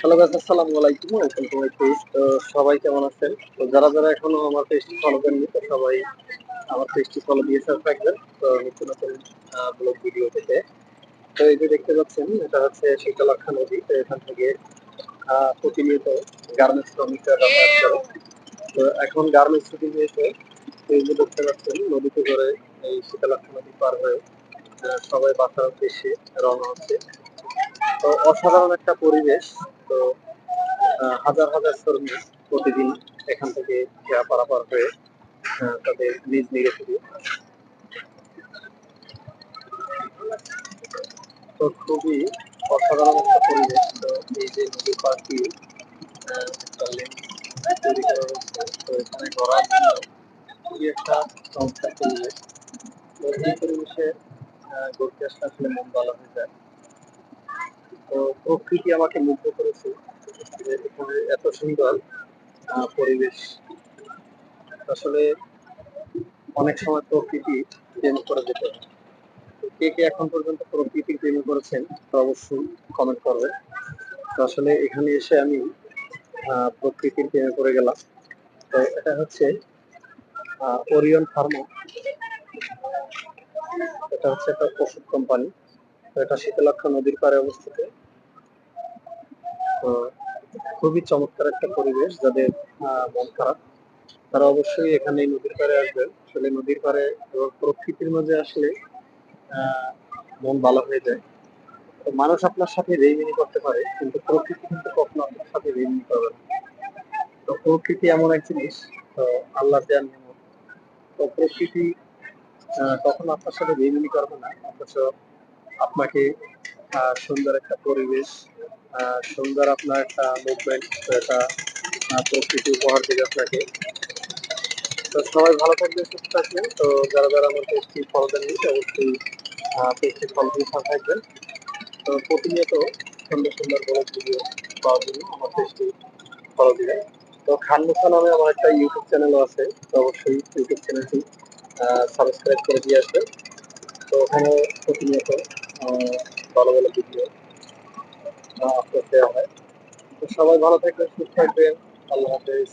Hello guys, আসসালামু আলাইকুম। Welcome to my page. তো সবাই কেমন আছেন? তো যারা যারা এখনো আমার পেজটি ফলো করেননি, তো সবাই আমার পেজটি ফলো দিয়ে সাথে থাকবেন। তো নতুন নতুন ব্লগ ভিডিও পেতে। তো এই যে দেখতে পাচ্ছেন, এটা হচ্ছে শীতলক্ষ্যা নদী। তো এখান থেকে প্রতিনিয়ত গার্মেন্টস শ্রমিকরা যাতায়াত করে। তো এখন গার্মেন্টস ছুটি হয়েছে। তো এই যে দেখতে পাচ্ছেন, নদীতে করে এই শীতলক্ষ্যা নদী পার হয়ে সবাই বাসার উদ্দেশ্যে রওনা হচ্ছে। তো অসাধারণ একটা পরিবেশ। তো হাজার হাজার শ্রমিক প্রতিদিন এখান থেকে পারাপার হয়ে তাদের নিজ নিজ ফিরে। তো খুবই অসাধারণ একটা পরিবেশ। তো এই যে নদীর পাড়টি একটা লেন তৈরি করা হয়েছে, তো এখানে ঘোরার জন্য খুবই একটা চমৎকার পরিবেশ। তো এই পরিবেশে ঘুরতে আসলে আসলে মন ভালো হয়ে যায়। তো প্রকৃতি আমাকে মুগ্ধ করেছে যে এখানে এত সুন্দর পরিবেশ। আসলে অনেক সময় প্রকৃতি প্রেম করে যেতে হয়। তো কে কে এখন পর্যন্ত প্রকৃতির প্রেমে করেছেন, তো অবশ্যই কমেন্ট করবেন। তো আসলে এখানে এসে আমি প্রকৃতির প্রেমে পড়ে গেলাম। তো এটা হচ্ছে ওরিয়ন ফার্মা। এটা হচ্ছে একটা ওষুধ কোম্পানি। তো এটা শীতলক্ষ্যা নদীর পাড়ে অবস্থিত। তো খুবই চমৎকার একটা পরিবেশ। যাদের মন খারাপ, তারা অবশ্যই এখানে এই নদীর পাড়ে আসবেন। আসলে নদীর পাড়ে এবং প্রকৃতির মাঝে আসলে আহ মন ভালো হয়ে যায়। তো মানুষ আপনার সাথে বেইমানি করতে পারে, কিন্তু প্রকৃতি কিন্তু কখনো আপনার সাথে বেইমানি করবে না। তো প্রকৃতি এমন এক জিনিস, তো আল্লাহর দেওয়ার নিয়ামত। তো প্রকৃতি কখনো আপনার সাথে বেইমানি করবে না, অথচ আপনাকে সুন্দর একটা পরিবেশ, সুন্দর আপনার একটা মুভমেন্ট, একটা প্রকৃতি উপহার দেবে আপনাকে। তো সবাই ভালো থাকবেন, সুস্থ থাকবেন। তো যারা যারা আমার পেজটি ফলো দেননি, অবশ্যই পেজটি ফলো দিয়ে সাথে থাকবেন। তো প্রতিনিয়ত সুন্দর সুন্দর ব্লগ ভিডিও পাওয়ার জন্য আমার পেজটি ফলো দিবেন। তো খান মুসা নামে আমার একটা ইউটিউব চ্যানেলও আছে। তো অবশ্যই ইউটিউব চ্যানেলটি সাবস্ক্রাইব করে দিয়ে আসবে। তো ওখানে প্রতিনিয়ত ভালো ভালো ভিডিও আপলোড দেওয়া হয়। তো সবাই ভালো থাকবেন, সুস্থ থাকবেন। আল্লাহ হাফেজ।